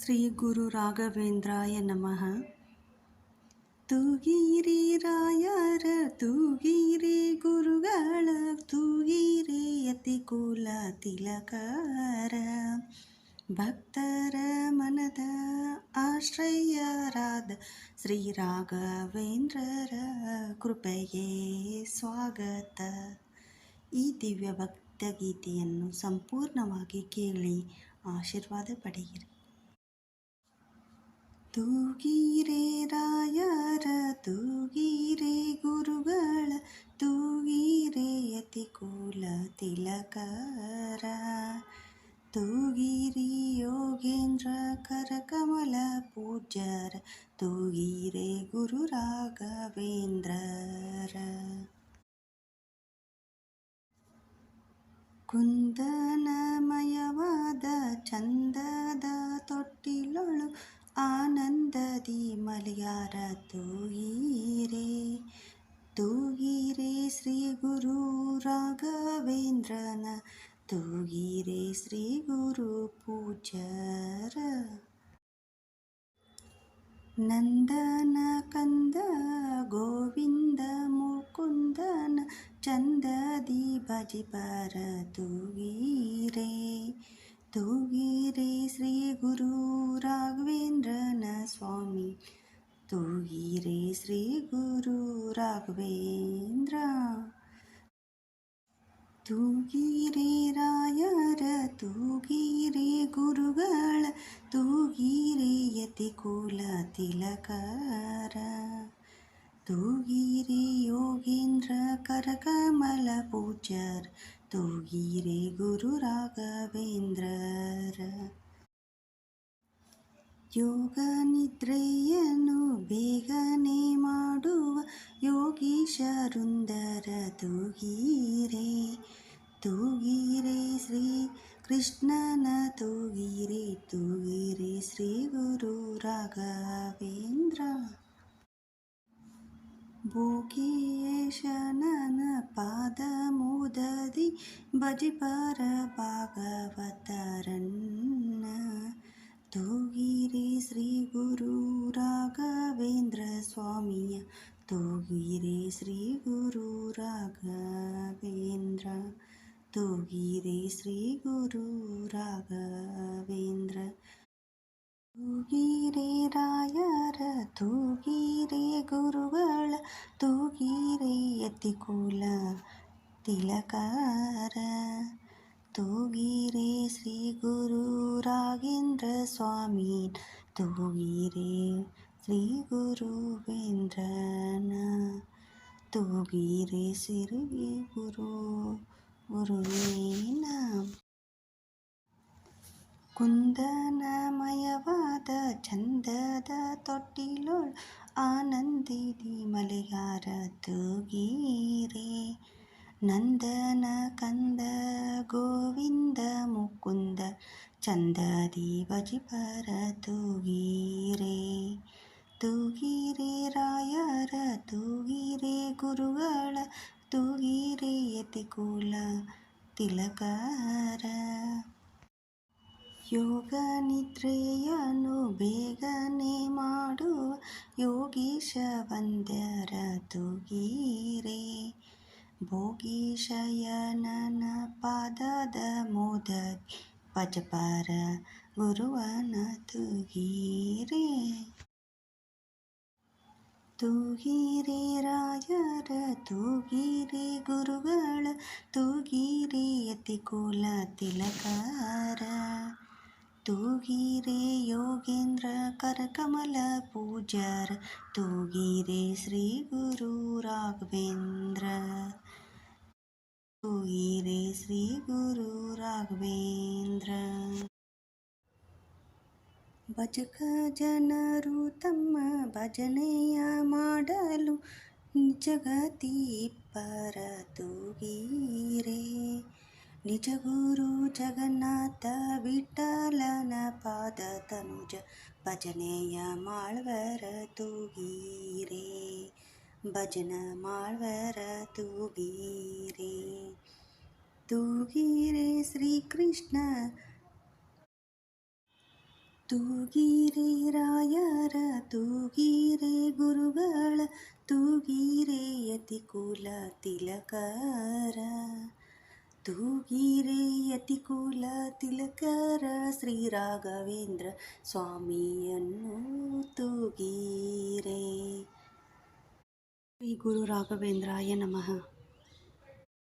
ಶ್ರೀ ಗುರು ರಾಘವೇಂದ್ರಾಯ ನಮಃ. ತೂಗಿರಿ ರಾಯರ ತೂಗಿರಿ ಗುರುಗಳ ತೂಗಿರಿ ಯತಿಕುಲ ತಿಲಕರ ಭಕ್ತರ ಮನದ ಆಶ್ರಯರಾದ ಶ್ರೀ ರಾಘವೇಂದ್ರರ ಕೃಪೆಗೆ ಸ್ವಾಗತ. ಈ ದಿವ್ಯ ಭಕ್ತಗೀತೆಯನ್ನು ಸಂಪೂರ್ಣವಾಗಿ ಕೇಳಿ ಆಶೀರ್ವಾದ ಪಡೆಯಿರಿ. ತೂಗಿರೆ ರಾಯರ ತೂಗಿರೆ ಗುರುಗಳ ತೂಗಿರೆ ಯತಿಕುಲ ತಿಲಕರ ತೂಗಿರಿ ಯೋಗೇಂದ್ರ ಕರಕಮಲ ಪೂಜ್ಯರ ತೂಗಿರೆ ಗುರು ರಾಘವೇಂದ್ರರ ಕುಂದನಮಯವಾದ ಚಂದದ ತೊಟ್ಟಿಲೊಳು ಆನಂದದಿ ಮಲಯಾರ ತೂಗಿರೆ ತೂಗಿರೆ ಶ್ರೀ ಗುರು ರಾಘವೇಂದ್ರನ ತೂಗಿರೆ ಶ್ರೀ ಗುರು ಪೂಜ್ಯರ ನಂದನ ಕಂದ ಗೋವಿಂದ ಮುಕುಂದನ ಚಂದದಿ ಭಜಿಪರ ತೂಗಿರೆ ತೂಗಿರೆ ಶ್ರೀ ಗುರು ರಾಘವೇಂದ್ರನ ಸ್ವಾಮಿ ತೂಗಿರೆ ಶ್ರೀ ಗುರು ರಾಘವೇಂದ್ರ ತೂಗಿರೆ ರಾಯರ ತೂಗಿರೆ ಗುರುಗಳ ತೂಗಿರೆ ಯತಿಕುಲ ತಿಲಕರ ತೂಗಿರೆ ಯೋಗೇಂದ್ರ ಕರಕಮಲ ಪೂಜ್ಯರ ತೂಗಿರೆ ಗುರು ರಾಘವೇಂದ್ರರ ಯೋಗ ನಿದ್ರೆಯನ್ನು ಬೇಗನೆ ಮಾಡುವ ಯೋಗೀಶರುಂದರ ತೂಗಿರೆ ತೂಗಿರೆ ಶ್ರೀ ಕೃಷ್ಣನ ತೂಗಿರೆ ತೂಗಿರೆ ಶ್ರೀ ಗುರು ರಾಘವೇಂದ್ರ ಭೋಗೇಶನನ ಪಾದ ಮುದದಿ ಭಜಿಪರ ಭಾಗವತರನ್ನ ತೂಗಿರೆ ಶ್ರೀ ಗುರು ರಾಘವೇಂದ್ರ ಸ್ವಾಮಿಯ ತೂಗಿರೆ ಶ್ರೀ ಗುರು ರಾಘವೇಂದ್ರ ತೂಗಿರೆ ಶ್ರೀ ಗುರು ರಾಘವೇಂದ್ರ ತೂಗಿರೆ ರಾಯರ ತೂಗಿರೆ ಗುರುಗಳ ತೂಗಿರೆ ಯತಿಕುಲ ತಿಲಕರ ತೂಗಿರೆ ಶ್ರೀ ಗುರು ರಾಘವೇಂದ್ರ ಸ್ವಾಮಿ ತೂಗಿರೆ ಶ್ರೀ ಗುರುವೇಂದ್ರನ ತೂಗಿರೆ ಶ್ರೀ ಗುರುವೇನ ಕುಂದನಮಯವಾದ ಚಂದದ ತೊಟ್ಟಿಲೊಳು ಆನಂದಿದಿ ಮಲಯಾರ ತೂಗಿರೆ ನಂದನ ಕಂದ ಗೋವಿಂದ ಮುಕುಂದ ಚಂದದಿ ಭಜಿಪರ ತೂಗಿರೆ ತೂಗಿರೆ ರಾಯರ ತೂಗಿರೆ ಗುರುಗಳ ತೂಗಿರೆ ಯತಿಕುಲ ತಿಲಕರ ಯೋಗ ನಿದ್ರೆಯನ್ನು ಬೇಗನೆ ಮಾಡುವ ಯೋಗೀಶ ವಂದ್ಯರ ತೂಗಿರೆ ಭೋಗೀಶಯನನ ಪಾದದ ಮೋದದಿ ಭಜಪರ ಗುರುವನ ತೂಗಿರೆ ತೂಗಿರೆ ರಾಯರ ತೂಗಿರೆ ಗುರುಗಳ ತೂಗಿರೆ ಯತಿಕುಲ ತಿಲಕರ ತೂಗಿರೆ ಯೋಗೇಂದ್ರ ಕರಕಮಲ ಪೂಜ್ಯರ ತೂಗಿರೆ ಶ್ರೀ ಗುರು ರಾಘವೇಂದ್ರ ತೂಗಿರೆ ಶ್ರೀ ಗುರು ರಾಘವೇಂದ್ರ ಭಜಕ ಜನರು ತಮ್ಮ ಭಜನೆಯ ಮಾಡಲು ನಿಜಗತಿ ಇಬ್ಬರ ತೂಗಿರೆ ನಿಜ ಗುರು ಜಗನ್ನಾಥ ವಿಠಲನ ಪಾದ ತನುಜ ಭಜನೆಯ ಮಾಳ್ವರ ತೂಗಿರೆ ಭಜನ ಮಾಳ್ವರ ತೂಗಿರೆ ತೂಗಿರೆ ಶ್ರೀ ಕೃಷ್ಣ ತೂಗಿರೆ ರಾಯರ ತೂಗಿರೆ ಗುರುಗಳ ತೂಗಿರೆ ಯತಿಕುಲ ತಿಲಕರ ತೂಗಿರೆ ಯತಿಕುಲ ತಿಲಕರ ಶ್ರೀ ರಾಘವೇಂದ್ರ ಸ್ವಾಮಿಯನ್ನು ತೂಗಿರೆ. ಶ್ರೀ ಗುರು ರಾಘವೇಂದ್ರಾಯ ನಮಃ.